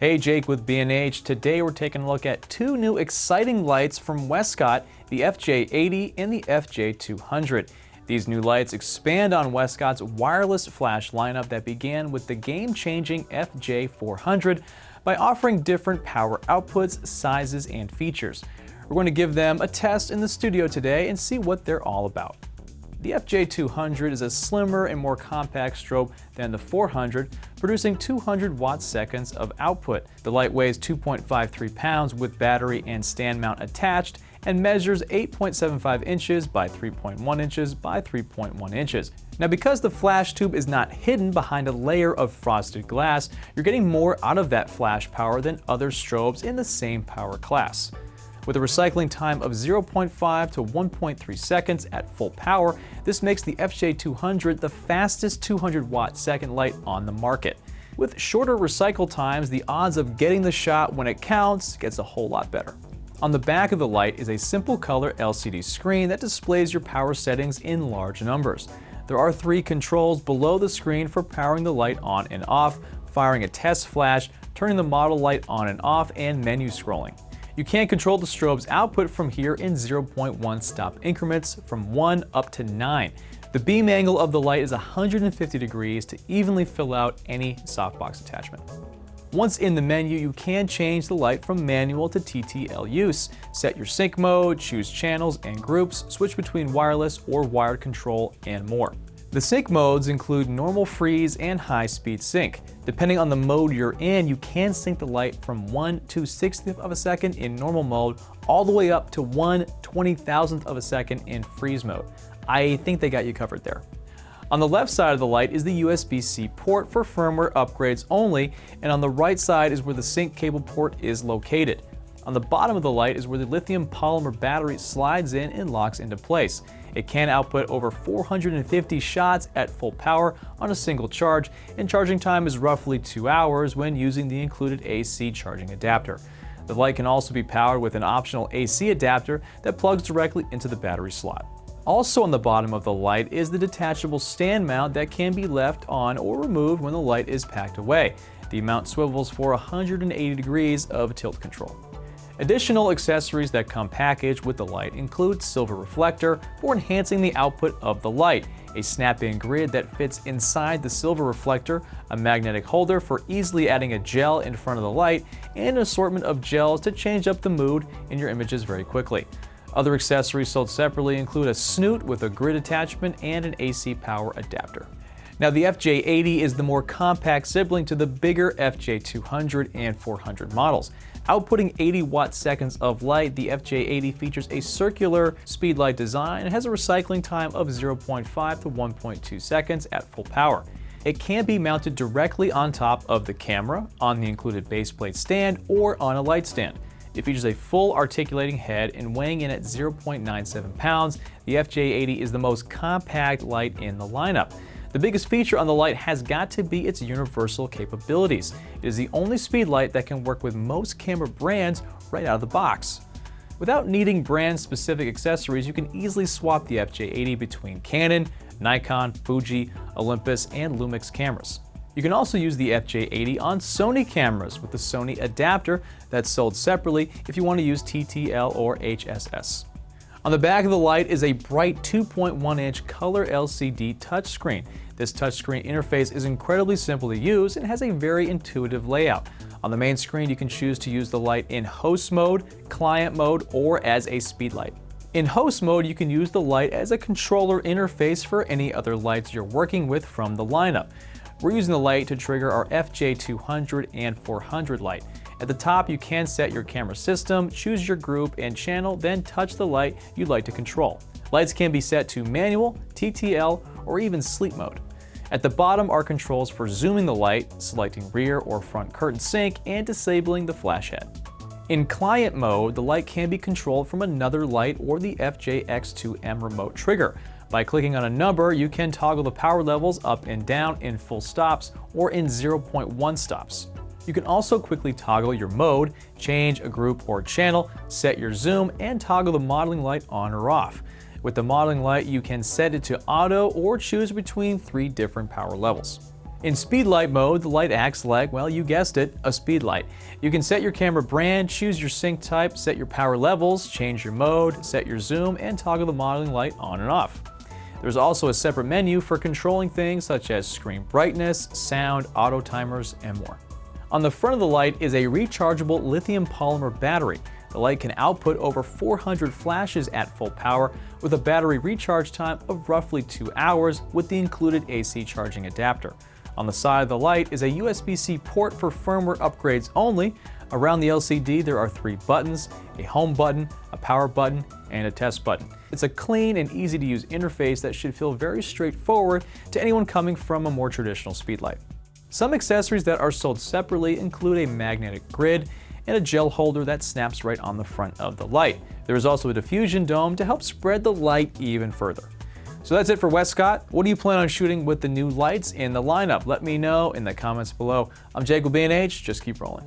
Hey, Jake with B&H. Today we're taking a look at two new exciting lights from Westcott, the FJ80 and the FJ200. These new lights expand on Westcott's wireless flash lineup that began with the game-changing FJ400 by offering different power outputs, sizes, and features. We're going to give them a test in the studio today and see what they're all about. The FJ200 is a slimmer and more compact strobe than the 400, producing 200 watt-seconds of output. The light weighs 2.53 pounds with battery and stand mount attached and measures 8.75 inches by 3.1 inches by 3.1 inches. Now, because the flash tube is not hidden behind a layer of frosted glass, you're getting more out of that flash power than other strobes in the same power class. With a recycling time of 0.5 to 1.3 seconds at full power, this makes the FJ200 the fastest 200 watt-second light on the market. With shorter recycle times, the odds of getting the shot when it counts gets a whole lot better. On the back of the light is a simple color LCD screen that displays your power settings in large numbers. There are 3 controls below the screen for powering the light on and off, firing a test flash, turning the model light on and off, and menu scrolling. You can control the strobe's output from here in 0.1 stop increments from 1 up to 9. The beam angle of the light is 150 degrees to evenly fill out any softbox attachment. Once in the menu, you can change the light from manual to TTL use, set your sync mode, choose channels and groups, switch between wireless or wired control, and more. The sync modes include normal freeze and high-speed sync. Depending on the mode you're in, you can sync the light from 1/260th of a second in normal mode all the way up to 1/20,000th of a second in freeze mode. I think they got you covered there. On the left side of the light is the USB-C port for firmware upgrades only, and on the right side is where the sync cable port is located. On the bottom of the light is where the lithium polymer battery slides in and locks into place. It can output over 450 shots at full power on a single charge, and charging time is roughly 2 hours when using the included AC charging adapter. The light can also be powered with an optional AC adapter that plugs directly into the battery slot. Also on the bottom of the light is the detachable stand mount that can be left on or removed when the light is packed away. The mount swivels for 180 degrees of tilt control. Additional accessories that come packaged with the light include silver reflector for enhancing the output of the light, a snap-in grid that fits inside the silver reflector, a magnetic holder for easily adding a gel in front of the light, and an assortment of gels to change up the mood in your images very quickly. Other accessories sold separately include a snoot with a grid attachment and an AC power adapter. Now, the FJ80 is the more compact sibling to the bigger FJ200 and 400 models. Outputting 80 watt-seconds of light, the FJ80 features a circular speedlight design and has a recycling time of 0.5 to 1.2 seconds at full power. It can be mounted directly on top of the camera, on the included baseplate stand, or on a light stand. It features a full articulating head and weighing in at 0.97 pounds, the FJ80 is the most compact light in the lineup. The biggest feature on the light has got to be its universal capabilities. It is the only speedlight that can work with most camera brands right out of the box. Without needing brand-specific accessories, you can easily swap the FJ80 between Canon, Nikon, Fuji, Olympus, and Lumix cameras. You can also use the FJ80 on Sony cameras with the Sony adapter that's sold separately if you want to use TTL or HSS. On the back of the light is a bright 2.1-inch color LCD touchscreen. This touchscreen interface is incredibly simple to use and has a very intuitive layout. On the main screen, you can choose to use the light in host mode, client mode, or as a speedlight. In host mode, you can use the light as a controller interface for any other lights you're working with from the lineup. We're using the light to trigger our FJ200 and 400 light. At the top, you can set your camera system, choose your group and channel, then touch the light you'd like to control. Lights can be set to manual, TTL, or even sleep mode. At the bottom are controls for zooming the light, selecting rear or front curtain sync, and disabling the flash head. In client mode, the light can be controlled from another light or the FJX2M remote trigger. By clicking on a number, you can toggle the power levels up and down in full stops or in 0.1 stops. You can also quickly toggle your mode, change a group or channel, set your zoom, and toggle the modeling light on or off. With the modeling light, you can set it to auto or choose between 3 different power levels. In speed light mode, the light acts like, well, you guessed it, a speed light. You can set your camera brand, choose your sync type, set your power levels, change your mode, set your zoom, and toggle the modeling light on and off. There's also a separate menu for controlling things such as screen brightness, sound, auto timers, and more. On the front of the light is a rechargeable lithium polymer battery. The light can output over 400 flashes at full power with a battery recharge time of roughly 2 hours with the included AC charging adapter. On the side of the light is a USB-C port for firmware upgrades only. Around the LCD there are 3 buttons, a home button, a power button, and a test button. It's a clean and easy to use interface that should feel very straightforward to anyone coming from a more traditional speedlight. Some accessories that are sold separately include a magnetic grid and a gel holder that snaps right on the front of the light. There is also a diffusion dome to help spread the light even further. So that's it for Westcott. What do you plan on shooting with the new lights in the lineup? Let me know in the comments below. I'm Jake with B&H. Just keep rolling.